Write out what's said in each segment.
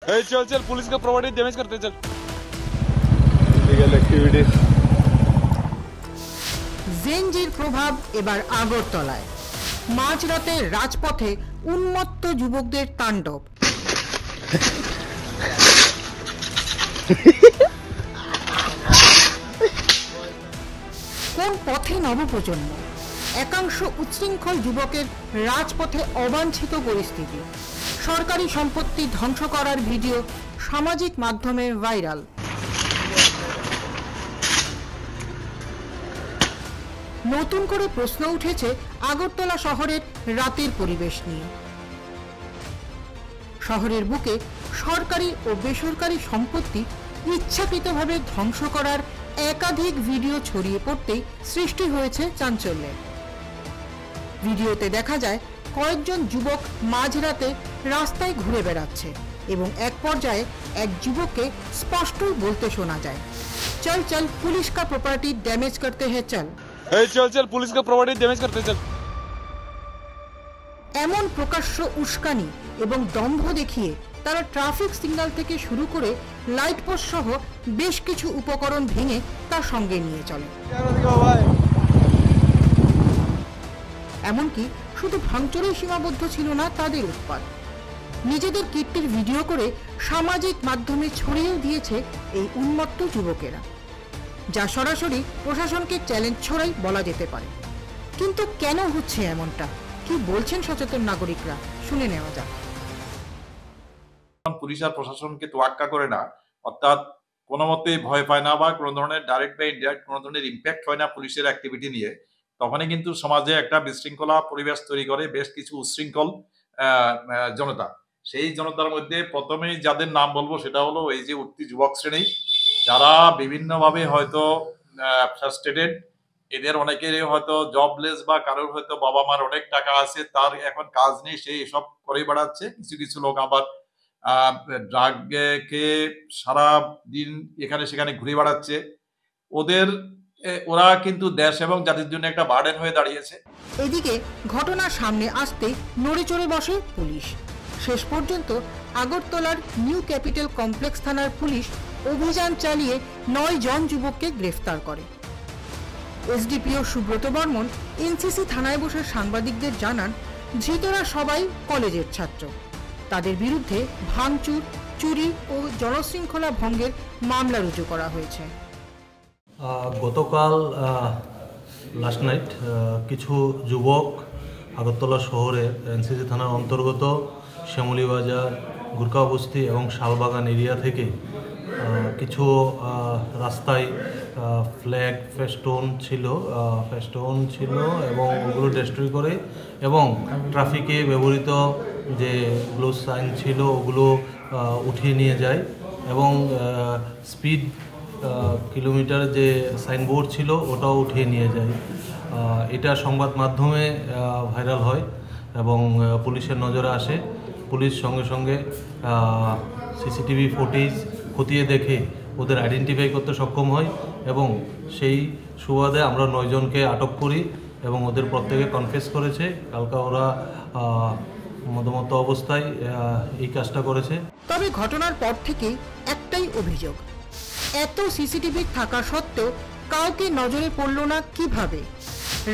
चल चल पुलिस का प्रॉपर्टी डैमेज करते चल। জেনজির প্রভাব এবার আগরতলায়। মাঝরাতে রাজপথে উন্মত্ত যুবকদের তাণ্ডব। কোন পথে নবপ্রজন্ম? একাংশ উচ্ছৃঙ্খল যুবকের রাজপথে অবাঞ্ছিত পরিস্থিতি। সরকারি সম্পত্তি ধ্বংস করার ভিডিও সামাজিক মাধ্যমে ভাইরাল। নতুন করে প্রশ্ন উঠেছে আগরতলা শহরের রাতের পরিবেশ নিয়ে। শহরের বুকে সরকারি ও বেসরকারি সম্পত্তি ইচ্ছাকৃতভাবে ধ্বংস করার একাধিক ভিডিও ছড়িয়ে পড়তেই সৃষ্টি হয়েছে চাঞ্চল্যের। ভিডিওতে দেখা যায় কয়েকজন যুবক মাঝরাতে রাস্তায় ঘুরে বেড়াচ্ছে এবং এক পর্যায়ে এক যুবককে স্পষ্টই বলতে শোনা যায়, চল চল পুলিশ কা প্রপার্টি ড্যামেজ করতে হে চল। चल चल पुलिस का प्रॉपर्टी डैमेज करते चल। এমন প্রকাশ্য উস্কানি এবং দম্ভ দেখিয়ে তারা ট্রাফিক সিগন্যাল থেকে শুরু করে লাইট পোস্ট সহ বেশ কিছু উপকরণ ভেঙে তার সঙ্গে নিয়ে চলে। এমনকি শুধু ভাঙচুরেই সীমাবদ্ধ ছিল না তাদের উৎপাত। নিজেদের কীর্তির ভিডিও করে সামাজিক মাধ্যমে ছড়িয়েও দিয়েছে এই উন্মত্ত যুবকেরা, যা সরাসরি প্রশাসনকে চ্যালেঞ্জ ছড়াই বলা যেতে পারে। কিন্তু কেন হচ্ছে এমনটা, কি বলছেন সচেতন নাগরিকরা, শুনে নেওয়া যাক। পুলিশ আর প্রশাসনকে তোয়াক্কা করে না, অর্থাৎ কোনো মতে ভয় পায় না বা কোনো ধরনের ডাইরেক্ট বা ইনডাইরেক্ট কোনো ধরনের ইম্প্যাক্ট হয় না পুলিশের অ্যাক্টিভিটি নিয়ে, তখনই কিন্তু সমাজে একটা বিশৃঙ্খলা পরিবেশ তৈরি করে বেশ কিছু উচ্ছৃঙ্খল জনতা। সেই জনতার মধ্যে প্রথমেই যাদের নাম বলবো সেটা হলো এই যে উঠতি যুবক শ্রেণী, যারা বিভিন্নভাবে হয়তো ফ্রাস্ট্রেটেড। এদের অনেকেরই হয়তো জবলেস বা কারোর হয়তো বাবা মার অনেক টাকা আছে, তার এখন কাজ নেই, সে এসব করে বেড়াচ্ছে। কিছু কিছু লোক আবার ড্রাগকে সারা দিন এখানে সেখানে ঘুরে বেড়াচ্ছে। ওরা কিন্তু দেশ এবং জাতির জন্য একটা বার্ডেন হয়ে দাঁড়িয়েছে। এদিকে ঘটনার সামনে আসতে নড়ে চড়ে বসে পুলিশ। শেষ পর্যন্ত আগরতলার নিউ ক্যাপিটাল কমপ্লেক্স থানার পুলিশ অভিযান চালিয়ে 9 জন যুবককে গ্রেফতার করে। এসডিপিও সুব্রত বর্মন এনসিসি থানায় বসে সাংবাদিকদের জানান, ধৃতরা সবাই কলেজের ছাত্র। তাদের বিরুদ্ধে ভাঙচুর, চুরি ও জনশৃঙ্খলা ভঙ্গের মামলা রুজু করা হয়েছে। গতকাল লাস্ট নাইট কিছু যুবক আগরতলা শহরের এনসিসি থানার অন্তর্গত শ্যামলীবাজার, গুরকাবস্তি এবং শালবাগান এরিয়া থেকে কিছু রাস্তায় ফ্ল্যাগ ফেস্টুন ছিল এবং ওগুলো ডিস্ট্রয় করে এবং ট্রাফিকে ব্যবহৃত যে ব্লু সাইন ছিল ওগুলো উঠিয়ে নিয়ে যায় এবং স্পিড কিলোমিটার যে সাইনবোর্ড ছিল ওটাও উঠিয়ে নিয়ে যায়। এটা সংবাদ মাধ্যমে ভাইরাল হয় এবং পুলিশের নজরে আসে। পুলিশ সঙ্গে সঙ্গে সিসিটিভি ফুটেজ খতিয়ে দেখে ওদের আইডেন্টিফাই করতে সক্ষম হয় এবং সেই সুবাদে আমরা 9 জনকে আটক করি এবং ওদের প্রত্যেকে কনফেস করেছে কালকা ওরা মদমত্ত অবস্থায় এই কাজটা করেছে। তবে ঘটনার পর থেকে একটাই অভিযোগ, এত সিসিটিভি থাকা সত্ত্বেও কাউকে নজরে পড়ল না কিভাবে?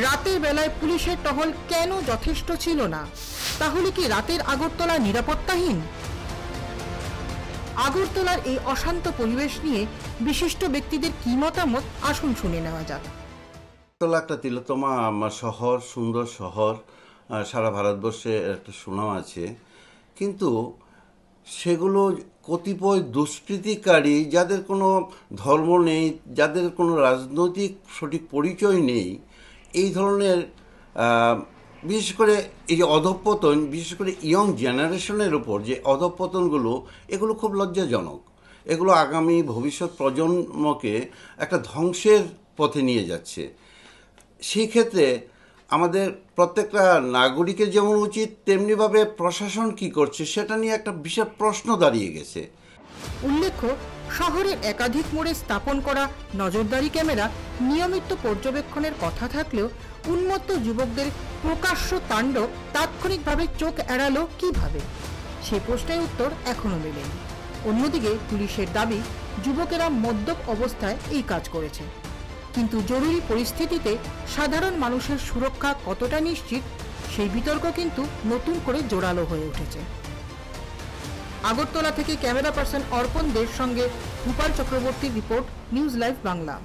রাতের বেলায় পুলিশের টহল কেন যথেষ্ট ছিল না? তাহলে কি রাতের আগরতলা নিরাপত্তাহীন? আগরতলার এই অশান্ত পরিবেশ নিয়ে বিশিষ্ট ব্যক্তিদের কি মতামত, আসুন শুনে নেওয়া যাক। আগরতলা একটা তিলোত্তমা শহর, সুন্দর শহর, সারা ভারতবর্ষে একটা সুনাম আছে, কিন্তু সেগুলো কতিপয় দুষ্কৃতিকারী যাদের কোনো ধর্ম নেই, যাদের কোনো রাজনৈতিক সঠিক পরিচয় নেই, এই ধরনের বিশেষ করে এই যে অধঃপতন, বিশেষ করে ইয়ং জেনারেশনের উপর যে অধঃপতনগুলো, এগুলো খুব লজ্জাজনক। এগুলো আগামী ভবিষ্যৎ প্রজন্মকে একটা ধ্বংসের পথে নিয়ে যাচ্ছে। সেই ক্ষেত্রে আমাদের প্রত্যেকটা নাগরিকের যেমন উচিত, তেমনিভাবে প্রশাসন কি করছে সেটা নিয়ে একটা বিশাল প্রশ্ন দাঁড়িয়ে গেছে। উল্লেখ্য, শহরের একাধিক মোড়ে স্থাপন করা নজরদারি ক্যামেরা নিয়মিত পর্যবেক্ষণের কথা থাকলেও উন্মত্ত যুবকদের প্রকাশ্য তাণ্ডব তাৎক্ষণিকভাবে চোখ এড়ালো কিভাবে, সে প্রশ্নের উত্তর এখনো মেলেনি। অন্যদিকে পুলিশের দাবি যুবকেরা মদ্যপ অবস্থায় এই কাজ করেছে। কিন্তু জরুরি পরিস্থিতিতে সাধারণ মানুষের সুরক্ষা কতটা নিশ্চিত সেই বিতর্ক কিন্তু নতুন করে জোরালো হয়ে উঠেছে। আগরতলা থেকে ক্যামেরা পার্সন অর্পণ দের সঙ্গে ভূপাল চক্রবর্তীর রিপোর্ট, নিউজ লাইভ বাংলা।